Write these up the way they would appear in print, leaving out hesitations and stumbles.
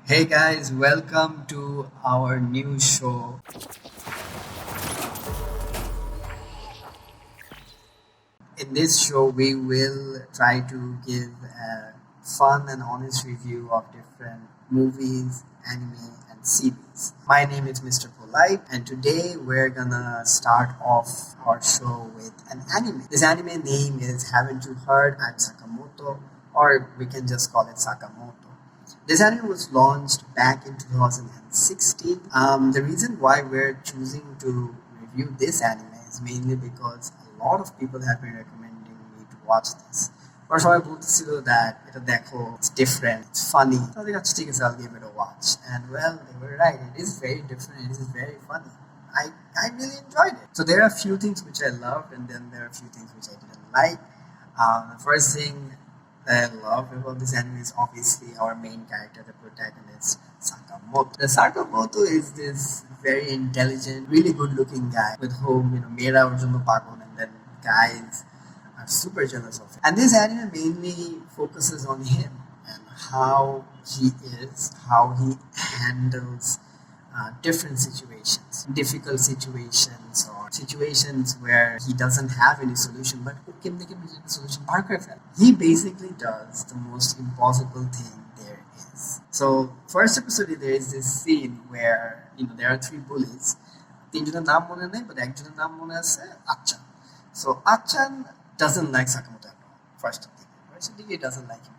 Hey guys, welcome to our new show. In this show, we will try to give a fun and honest review of different movies, anime, and series. My name is Mr. Polite, and today we're gonna start off our show with an anime. This anime name is Haven't You Heard? I'm Sakamoto, or we can just call it Sakamoto. This anime was launched back in 2016. The reason why we're choosing to review this anime is mainly because a lot of people have been recommending me to watch this. Or সবাই বলতেছিল that এটা দেখো, it's different, it's funny. So I got to take I'll give it a watch. And well, they were right. It is very different. It is very funny. I really enjoyed it. So there are a few things which I loved, and then there are a few things which I didn't like. The first thing that I love about this anime is obviously our main character, the protagonist, Sakamoto. The Sakamoto is this very intelligent, really good-looking guy with whom Mera Urjuno Pagon, and then guys are super jealous of him. And this anime mainly focuses on him and how he is, how he handles different situations, difficult situations, or situations where he doesn't have any solution, but who can make a solution? Parker fell. He basically does the most impossible thing there is. So first episode, there is this scene where there are three bullies. তিনজনের নাম মনে নেই, but একজনের নাম মনে আছে, আচ্ছান. So Achan doesn't like Sakamoto at all. First of the he doesn't like him.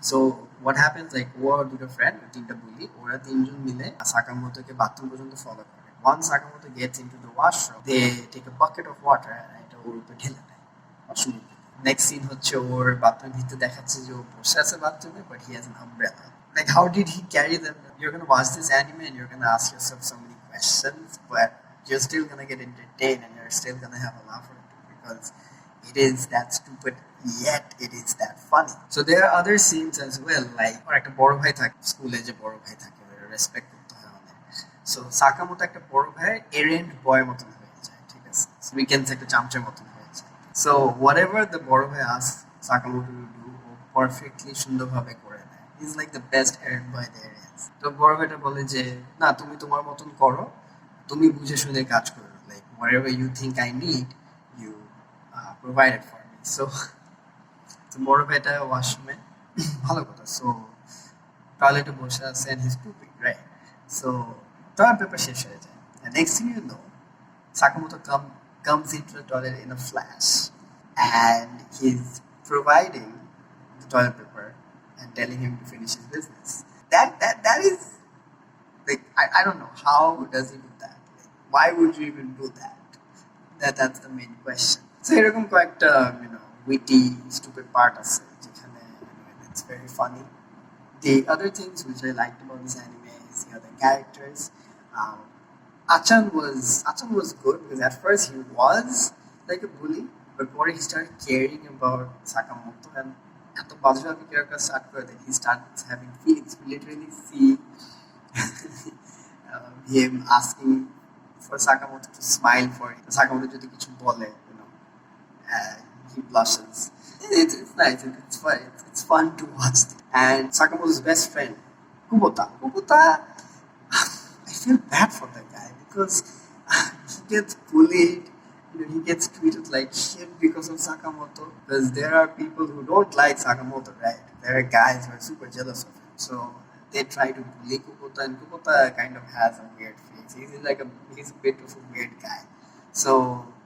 So what happens, like ওর দুটো friend, তিনটা বুলি, ওরা তিনজন মিলে সাকামোতোকে বাথরুম পর্যন্ত ফলো করে. Once Sakamoto gets into the washroom, they take a bucket of water and এটা ওর উপরে ঢেলে দেয়. Next scene হচ্ছে ওর বাথরুমের ভিতরে দেখাচ্ছে যে ও বসে আছে বাথরুমে, but he has an umbrella. Like how did he carry them? You're gonna watch this anime and you're gonna ask yourself so many questions, but you're still gonna get entertained and you're still gonna have a laugh at it because it is that stupid, yet it is that funny. So there are other scenes as well, like or একটা বড় ভাই থাকে স্কুলে, যে বড় ভাই থাকে respect করতে হয় আমাদের. সো সাকামোতো একটা বড় ভাই এরেন্ড বয় মতন হয়ে যায়, ঠিক আছে, উইকেন্ডস একটা চামচের মতন হয়ে যায়. সো হোয়াটএভার দ্য বড় ভাই asks সাকামোটো টু ডু, ও পারফেক্টলি সুন্দরভাবে করে দেয়. He is like the best errand boy there is. তো বড় ভাইটা বলে যে না, তুমি তোমার মতন করো, তুমি বুঝে শুনে কাজ করো, like whatever you think I need, you provided for me. So বড় ভাইটা ওয়াশরুমে ভালো কথা, সো টয়লেটে বসে আছে and he's pooping, right? So toilet paper শেষ হয়ে যায়, and next thing you know, Sakamoto comes into the toilet in a flash, and he's providing the toilet paper and telling him to finish his business. That is like I don't know, how does he do that? Like, why would you even do that? That's the main question. So এরকম কয়েকটা witty, stupid part আছে যেখানে it's very funny. The other things which I liked about this anime is the other characters. Um, Achan was good because at first he was like a bully, but when he started caring about Sakamoto and at the Bajraki character start that he starts having feelings. We literally see him asking for Sakamoto to smile for him. Sakamoto যদি কিছু বলে, he blushes. It's nice. It's fun. It's fun to watch. And Sakamoto's best friend, Kubota, I feel bad for that guy because he gets bullied. He gets treated like shit because of Sakamoto. Because there are people who don't like Sakamoto, right? There are guys who are super jealous of him. So they try to bully Kubota, and Kubota kind of has a weird face. He's a bit of a weird guy. So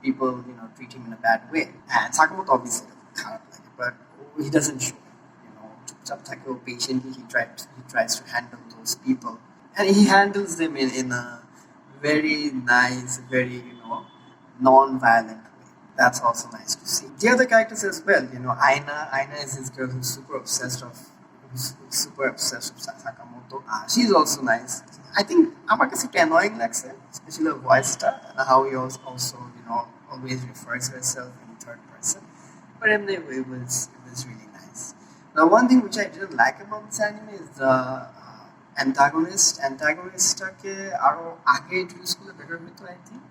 people, treat him in a bad way. And Sakamoto obviously doesn't kind of like it, but he doesn't show it. Chupchap thake patiently he tries to handle those people, and he handles them in a very nice, very non-violent way. That's also nice to see. The other characters as well, Aina is this girl who's super obsessed with Sakamoto. She's also nice. I think আমার কাছে একটু annoying লাগছে, especially her voice-টা and how he also always refers to herself in third person. But anyway, it was really nice. Now, one thing which I didn't like about this anime is the antagonist. Antagonist-টাকে আরো আগে introduce করলে better হতো, I think.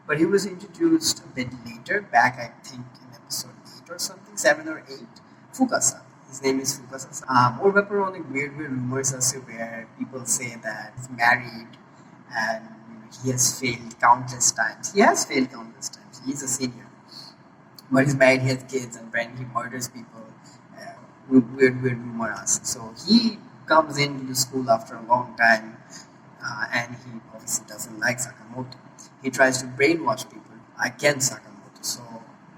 But he was introduced a bit later, back I think in episode 8 or something, 7 or 8. Fukasa. His name is Fukasa. More pepperoni weird rumors also where people say that he's married and he has failed countless times. He has failed countless times. He's a senior. But he's married, he has kids, and apparently he murders people. Weird rumors. So he comes into the school after a long time, and he obviously doesn't like Sakamoto. He tries to brainwash people against Sakamoto. So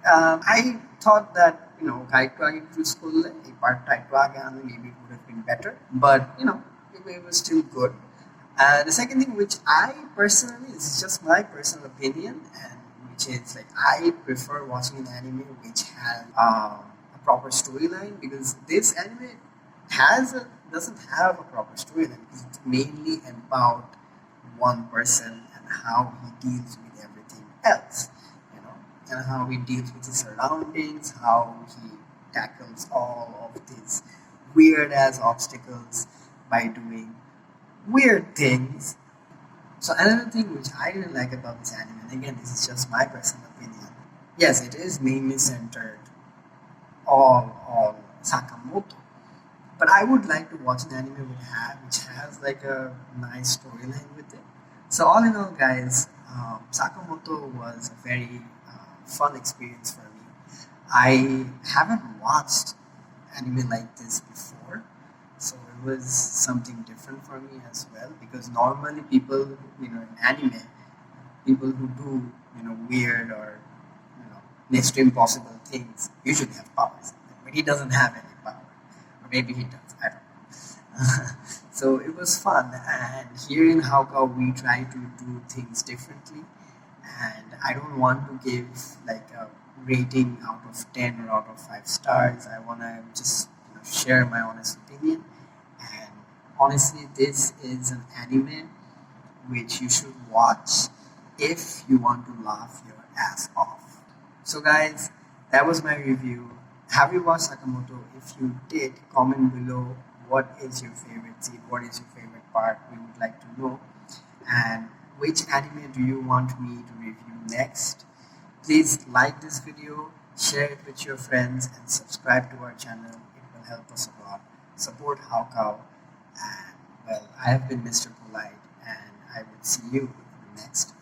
I thought that Kaitwagi to school, a part Kaitwagi, maybe it would have been better, but it was still good. The second thing, which I personally, this is just my personal opinion, and which is like I prefer watching an anime which has a proper storyline, because this anime doesn't have a proper storyline, because it's mainly about one person and how he deals with everything else, and how he deals with his surroundings, how he tackles all of these weird ass obstacles by doing weird things. So another thing which I didn't like about this anime, and again this is just my personal opinion, yes, it is mainly centered all on Sakamoto. But I would like to watch an anime which has like a nice storyline with it. So all in all, guys, Sakamoto was a very fun experience for me. I haven't watched anime like this before, so it was something different for me as well. Because normally people, in anime, people who do weird or next to impossible things usually have powers, but he doesn't have any power, or maybe he does. I don't know. So it was fun, and here in HowCow we try to do things differently, and I don't want to give like a rating out of 10 or out of 5 stars. I want to just share my honest opinion, and honestly this is an anime which you should watch if you want to laugh your ass off. So guys, that was my review. Have you watched Sakamoto? If you did, comment below what is your favorite scene, what is your favorite part. We would like to know. And which anime do you want me to review next? Please like this video, share it with your friends, and subscribe to our channel. It will help us a lot. Support HowCow. And well, I have been Mr. Polite, and I will see you in the next